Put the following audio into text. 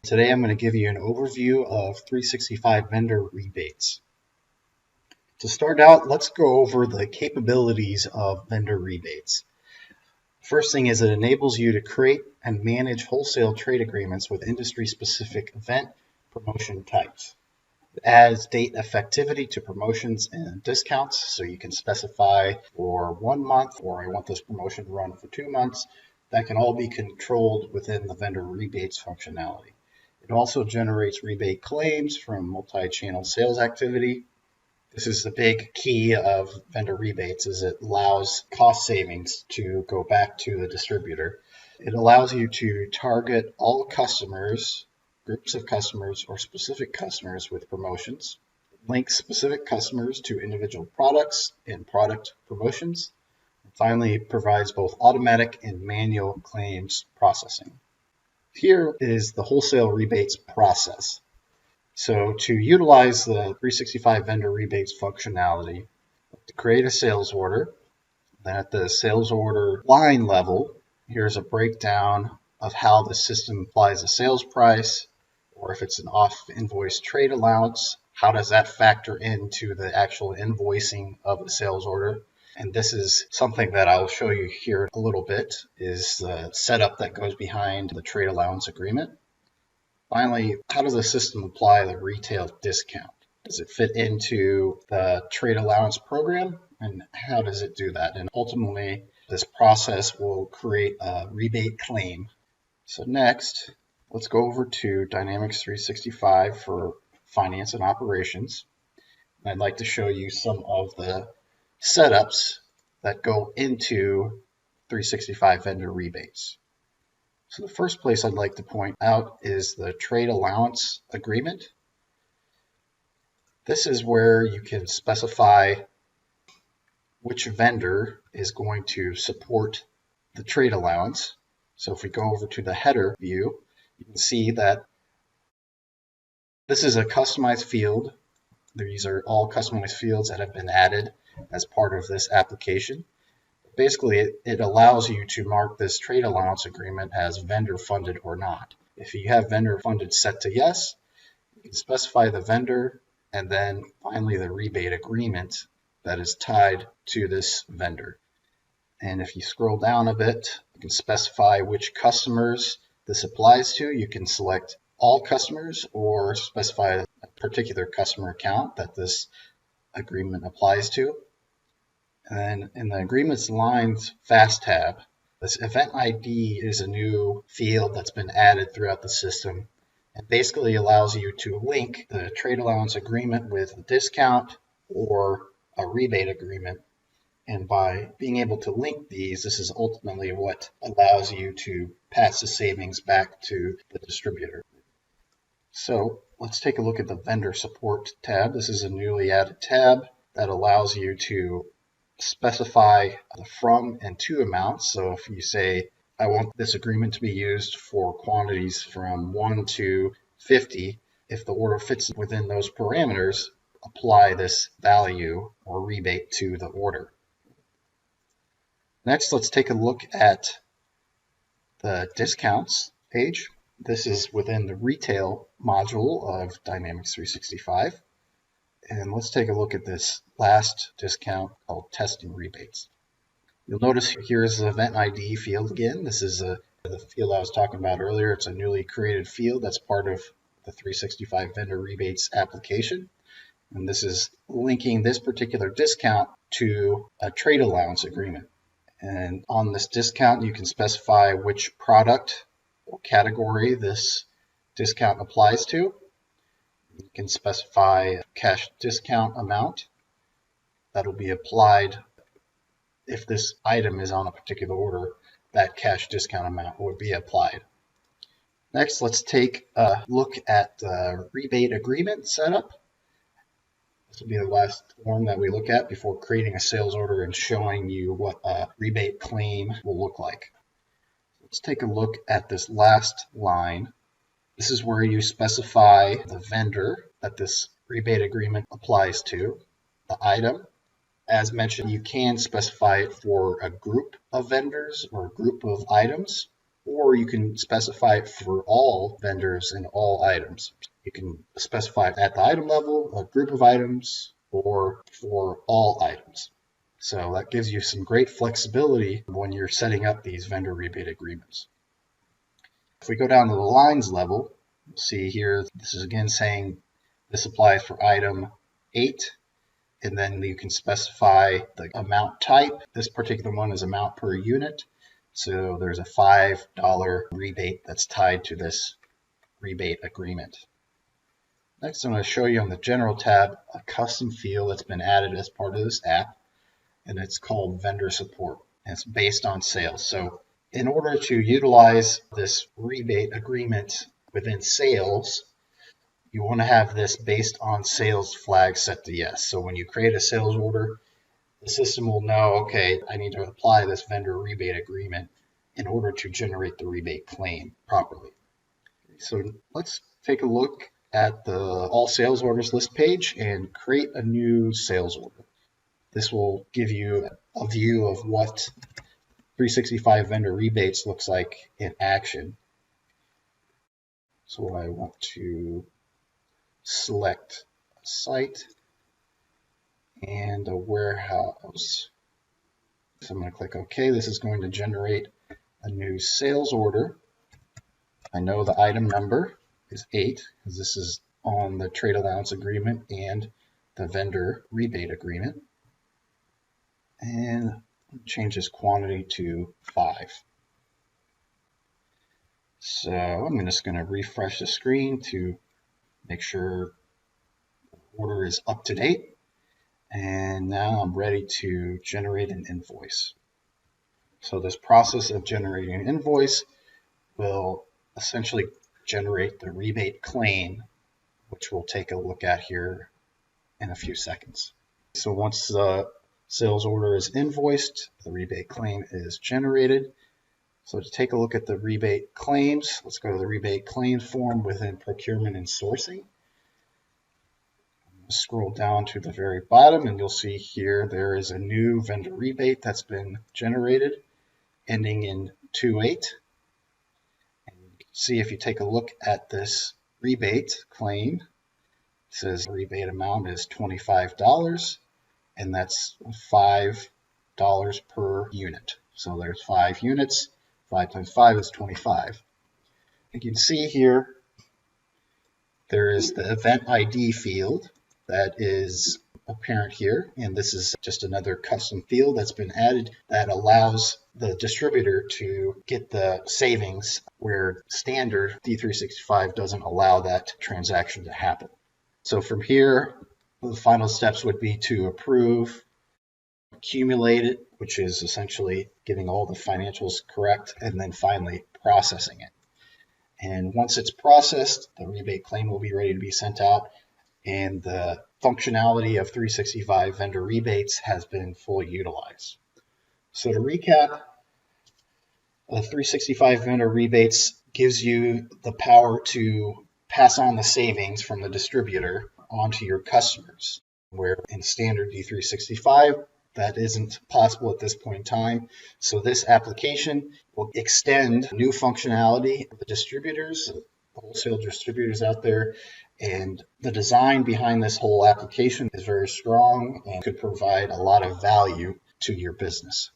Today I'm going to give you an overview of 365 vendor rebates. To start out, let's go over the capabilities of vendor rebates. First thing is it enables you to create and manage wholesale trade agreements with industry-specific event promotion types. It adds date effectivity to promotions and discounts, so you can specify for 1 month, or I want this promotion to run for 2 months. That can all be controlled within the vendor rebates functionality. It also generates rebate claims from multi-channel sales activity. This is the big key of vendor rebates, is it allows cost savings to go back to the distributor. It allows you to target all customers, groups of customers, or specific customers with promotions. It links specific customers to individual products and product promotions. And finally, it provides both automatic and manual claims processing. Here is the wholesale rebates process. So to utilize the 365 vendor rebates functionality, to create a sales order, then at the sales order line level, here's a breakdown of how the system applies a sales price, or if it's an off-invoice trade allowance, how does that factor into the actual invoicing of the sales order. And this is something that I'll show you here a little bit, is the setup that goes behind the trade allowance agreement. Finally, how does the system apply the retail discount? Does it fit into the trade allowance program? And how does it do that? And ultimately, this process will create a rebate claim. So next, let's go over to Dynamics 365 for finance and operations. I'd like to show you some of the setups that go into 365 vendor rebates. So the first place I'd like to point out is the trade allowance agreement. This is where you can specify which vendor is going to support the trade allowance. So if we go over to the header view, you can see that this is a customized field. These are all customized fields that have been added as part of this application. Basically, it allows you to mark this trade allowance agreement as vendor funded or not. If you have vendor funded set to yes, you can specify the vendor and then finally the rebate agreement that is tied to this vendor. And if you scroll down a bit, you can specify which customers this applies to. You can select all customers or specify a particular customer account that this agreement applies to. And then in the agreements lines fast tab, this event ID is a new field that's been added throughout the system and basically allows you to link the trade allowance agreement with a discount or a rebate agreement. And by being able to link these, this is ultimately what allows you to pass the savings back to the distributor. So let's take a look at the vendor support tab. This is a newly added tab that allows you to specify the from and to amounts. So if you say, I want this agreement to be used for quantities from 1 to 50, if the order fits within those parameters, apply this value or rebate to the order. Next, let's take a look at the discounts page. This is within the retail module of Dynamics 365. And let's take a look at this last discount called testing rebates. You'll notice here's the event ID field again. This is the field I was talking about earlier. It's a newly created field that's part of the 365 vendor rebates application. And this is linking this particular discount to a trade allowance agreement. And on this discount, you can specify which product or category this discount applies to. You can specify a cash discount amount that will be applied if this item is on a particular order. That cash discount amount would be applied. Next, let's take a look at the rebate agreement setup. This will be the last form that we look at before creating a sales order and showing you what a rebate claim will look like. Let's take a look at this last line. This is where you specify the vendor that this rebate agreement applies to, the item. As mentioned, you can specify it for a group of vendors or a group of items. or you can specify it for all vendors and all items. You can specify at the item level, a group of items, or for all items. So that gives you some great flexibility when you're setting up these vendor rebate agreements. If we go down to the lines level, you'll see here, this is again saying this applies for item 8, and then you can specify the amount type. This particular one is amount per unit. So there's a $5 rebate that's tied to this rebate agreement. Next, I'm going to show you on the General tab a custom field that's been added as part of this app, and it's called Vendor Support, and it's based on sales. So in order to utilize this rebate agreement within sales, you want to have this based on sales flag set to yes. So when you create a sales order, the system will know, okay, I need to apply this vendor rebate agreement in order to generate the rebate claim properly. So let's take a look at the all sales orders list page and create a new sales order. This will give you a view of what 365 vendor rebates looks like in action. So I want to select a site and a warehouse. So I'm going to click OK. This is going to generate a new sales order. I know the item number is 8 because this is on the trade allowance agreement and the vendor rebate agreement. And change this quantity to 5. So I'm just going to refresh the screen to make sure the order is up to date. And now I'm ready to generate an invoice. So this process of generating an invoice will essentially generate the rebate claim, which we'll take a look at here in a few seconds. So once the sales order is invoiced, the rebate claim is generated. So to take a look at the rebate claims, let's go to the rebate claims form within procurement and sourcing. Scroll down to the very bottom and you'll see here there is a new vendor rebate that's been generated ending in 28. And you can see if you take a look at this rebate claim, it says the rebate amount is $25 and that's $5 per unit. So there's 5 units, 5 times 5 is 25. You can see here there is the event ID field that is apparent here, and this is just another custom field that's been added that allows the distributor to get the savings where standard D365 doesn't allow that transaction to happen. So from here, the final steps would be to approve, accumulate it, which is essentially getting all the financials correct, and then finally processing it. And once it's processed, the rebate claim will be ready to be sent out, and the functionality of 365 vendor rebates has been fully utilized. So to recap, 365 vendor rebates gives you the power to pass on the savings from the distributor onto your customers, where in standard D365, that isn't possible at this point in time. So this application will extend new functionality for the distributors, the wholesale distributors out there, and the design behind this whole application is very strong and could provide a lot of value to your business.